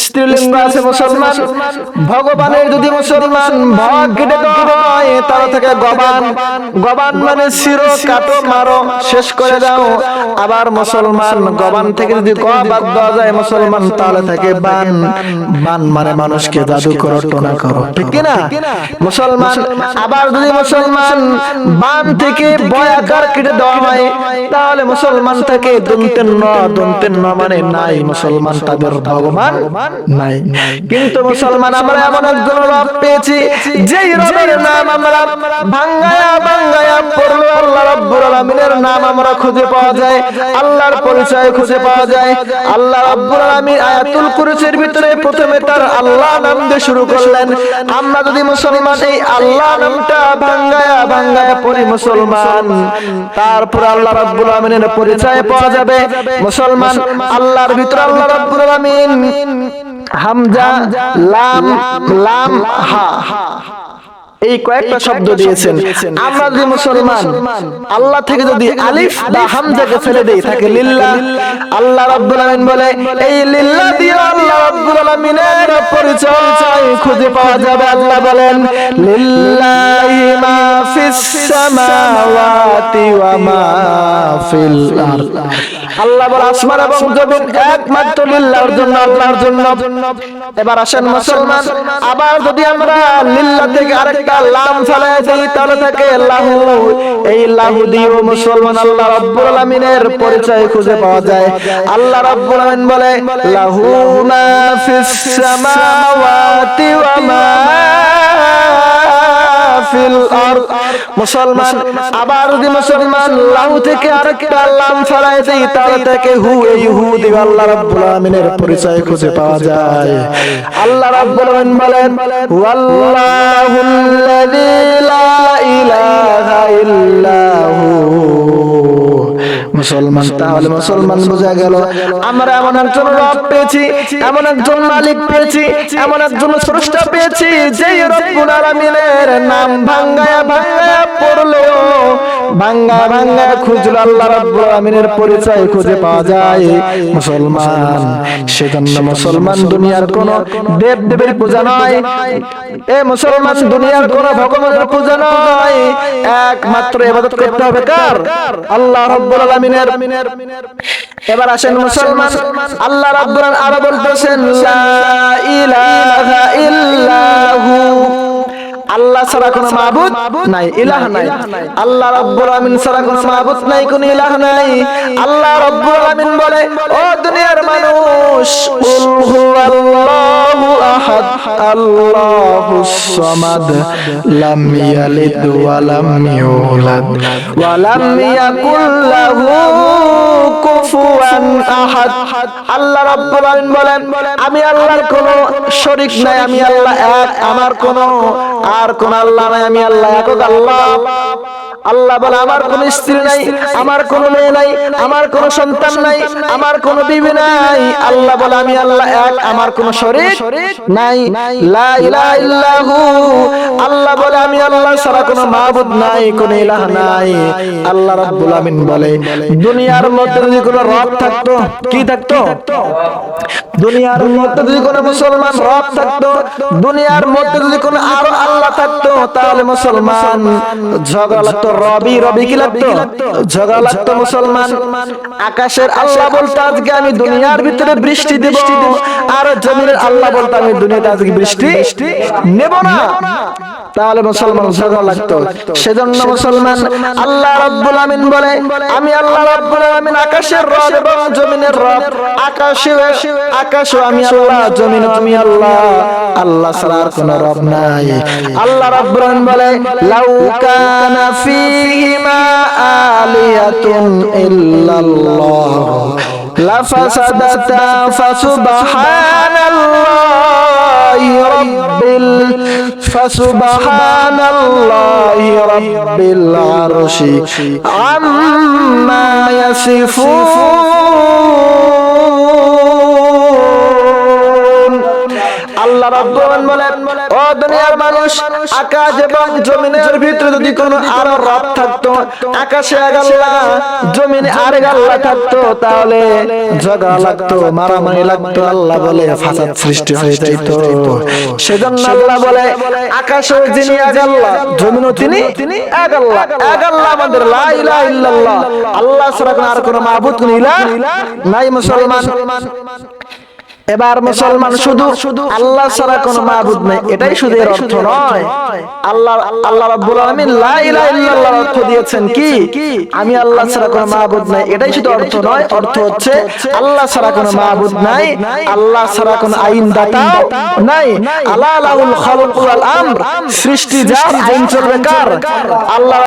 স্ত্রীলিঙ্গ আছে মুসলমান, ভগবানের যদি মুসলমান ভাগ কেটে দেওয়া হয় তাহলে থেকে গবান, গবান মানে শিরো কাটো মারো শেষ করে দাও। আবার মুসলমান গবান থেকে যদি গ বাদ দেওয়া যায় মুসলমান তাহলে থেকে বান, বান মানে মানুষকে জাদু করো টোনা করো, ঠিক কি না? মুসলমান আবার যদি মুসলমান বান থেকে বয়াকার কেটে দেওয়া হয় তাহলে মুসলমান থেকে দন্তেন ন, দন্তেন ন মানে নাই, মুসলমান তাদের ভগবান নাই। কিন্তু মুসলমান আমরা এমন একজন রব পেয়েছি যেই রবের নাম আমরা ভাঙ্গায়া ভাঙ্গায়া পড়লে আল্লাহ রাব্বুল আলামিনের নাম আমরা খুঁজে পাওয়া যায়, আল্লাহর পরিচয় খুঁজে পাওয়া যায়। আল্লাহ রাব্বুল আলামিন আয়াতুল কুরসির ভিতরে প্রথমে তার আল্লাহ নাম দিয়ে শুরু করলেন। আমরা যদি মুসলমান এই আল্লাহ নামটা ভাঙ্গায়া ভাঙ্গায়া পড়ি মুসলমান, তারপর আল্লাহ রাব্বুল আলামিনের পরিচয় পাওয়া যাবে। মুসলমান আল্লাহর ভিতরে আল্লাহ রাব্বুল আলামিন হামজা লাম লাম হা এই কয়েকটা শব্দ দিয়েছেন। আমরা যদি মুসলমান আল্লাহ থেকে যদি আলিফ বা হামজাকে ফেলে দেই থাকে লিল্লাহ, আল্লাহ রাব্বুল আলামিন বলে এই লিল্লাহ দিয়ে আল্লাহ রাব্বুল আলামিনের পরিচয় খুঁজে পাওয়া যাবে। আল্লাহ বলেন লিল্লাহি মা ফিস সামাওয়াতি ওয়া মা ফিল আরদ। আল্লাহ বলে আসমান এবং জমিন একমাত্র লিল্লাহর জন্য, আল্লাহর জন্য। এবার আসেন মুসলমান আবার যদি আমরা লিল্লাহ থেকে আরেকটা লাম ফেলে দেই তাহলে থাকে লাহু, এই লাহু দিয়ে মুসলমান আল্লাহ রাব্বুল আলামিনের পরিচয় খুঁজে পাওয়া যায়। আল্লাহ রাব্বুল আলামিন বলে লাহু মা ফিস সামাওয়াতি ওয়া মা ফিল আরদ। মুসলমান আবার যদি মুসলমান লাহু থেকে আরেকটা লাম ফেলে দেই তাহলে থাকে হু, এই হু দিয়ে আল্লাহ রাব্বুল আলামিনের পরিচয় খুঁজে পাওয়া যায়। আল্লাহ রাব্বুল আলামিন বলেন ওয়াল্লাহুল্লাযী লা ইলাহা ইল্লাহু। মুসলমান তাহলে মুসলমান বোঝা গেল আমরা এমন একজন রব পেয়েছি, এমন একজন মালিক পেয়েছি, এমন একজন স্রষ্টা পেয়েছি যেই রব্বুল আলামিনের নাম ভাঙ্গায়া ভাঙ্গায়া পড়লেও, ভাঙ্গায়া ভাঙ্গায়া খুঁজলে আল্লাহ রাব্বুল আলামিনের পরিচয় খুঁজে পাওয়া যায়। মুসলমান সেজন্য মুসলমান দুনিয়ার কোন দেব দেবীর পূজা নয়, এ মুসলমান দুনিয়ার কোন ভগবানের পূজা নয়, একমাত্র ইবাদত করতে হবে কার? আল্লাহ রাব্বুল আলামিনের। এবার আসেন মুসলমান আল্লাহ রাব্বুল আলামিন আরো বলতেছেন লা ইলাহা ইল্লাহু। আল্লাহ ছাড়া কোনো মাবুদ নাই, ইলাহ নাই। আল্লাহ রাব্বুল আলামিন ছাড়া কোনো মাবুদ নাই, কোনো ইলাহ নাই। আল্লাহ রাব্বুল আলামিন বলে ও দুনিয়ার মানুষ কুল হুয়াল্লাহু আহাদ আল্লাহুস সামাদ লাম ইয়ালিদ ওয়া লাম ইউলাদ ওয়া লাম ইয়াকুল লাহু কুফুয়ান আহাদ। আল্লাহ রাব্বুল আলামিন বলেন আমি আল্লাহর কোনো শরীক নাই, আমি আল্লাহ এক, আমার কোনো আর কোন আল্লাহ নাই, আমি আল্লাহ একক আল্লাহ। আল্লাহ বলে আমার কোন স্ত্রী নাই, আমার কোন মেয়ে নাই, আমার কোন সন্তান নাই, আমার কোন বিবি নাই। আল্লাহ বলে আমি আল্লাহ এক, আমার কোন শরীক নাই। লা ইলাহা ইল্লাহু। আল্লাহ বলে আমি আল্লাহ ছাড়া কোনো মাবুদ নাই, কোনো ইলাহ নাই। আল্লাহ রাব্বুল আলামিন বলে দুনিয়ার মধ্যে যদি কোনো রব থাকতো, কি থাকতো? দুনিয়ার মধ্যে যদি কোনো মুসলমান রব থাকতো, দুনিয়ার মধ্যে যদি কোনো আরো আল্লাহ থাকতো তাহলে মুসলমান ঝগড়া লাগতো। রবি রবি কি লাগতো? ঝগড়া লাগতো। মুসলমান আকাশের আল্লাহ বলতো আজকে আমি দুনিয়ার ভিতরে বৃষ্টি দেব, আর জমিনের আল্লাহ বলতো আমি দুনিয়াতে আজকে বৃষ্টি নেব না, তাহলে মুসলমান ঝগড়া লাগতো। সেজন্য মুসলমান আল্লাহ রাব্বুল আলামিন বলে আমি আল্লাহ রাব্বুল আলামিন আকাশের রব এবং জমিনের রব। আকাশও আমি আল্লাহ, জমিনও আমি আল্লাহ, আল্লাহ ছাড়া আর কোনো রব নাই। আল্লাহ রাব্বুল আলামিন বলে লাউ কানা ফীহিমা আলিয়াতুন ইল্লাল্লাহ লাফাসাদাতা ফাসুবহানাল্লাহি রাব্বিল আরশি আম্মা ইয়াসিফুন। আল্লাহ রাব্বুল আলামিন বলেন, ও দুনিয়ার মানুষ, আকাশ এবং জমিনের ভিতরে যদি কোনো আর রব থাকতো, আকাশে এক আল্লাহ, জমিনে আরেক আল্লাহ থাকতো, তাহলে ঝগড়া লাগতো, মারামারি লাগতো। আল্লাহ বলে ফাসাদ সৃষ্টি হয়ে যাইতো। সেজন্য আল্লাহ বলে, আকাশেও যিনি এক আল্লাহ, জমিনও তিনি এক আল্লাহ। এক আল্লাহ আমাদের, লা ইলাহা ইল্লাল্লাহ, আল্লাহ ছাড়া আর কোনো মাবুদ কোনো ইলাহ নাই। মুসলমান, এবার মুসলমান শুধু আল্লাহ ছাড়া কোনো মাবুদ নেই, এটাই শুধু এর অর্থ নয়। আল্লাহ রাব্বুল আলামিন লা ইলাহা ইল্লাল্লাহর অর্থ দিয়েছেন কি? আমি আল্লাহ ছাড়া কোনো মাবুদ নাই, এটাই শুধু অর্থ নয়। অর্থ হচ্ছে আল্লাহ ছাড়া কোনো মাবুদ নাই, আল্লাহ ছাড়া কোনো আইনদাতাও নাই। আলা লাহুল খালকু ওয়াল আমর, সৃষ্টি যার, আইন চলবে কার? আল্লাহ।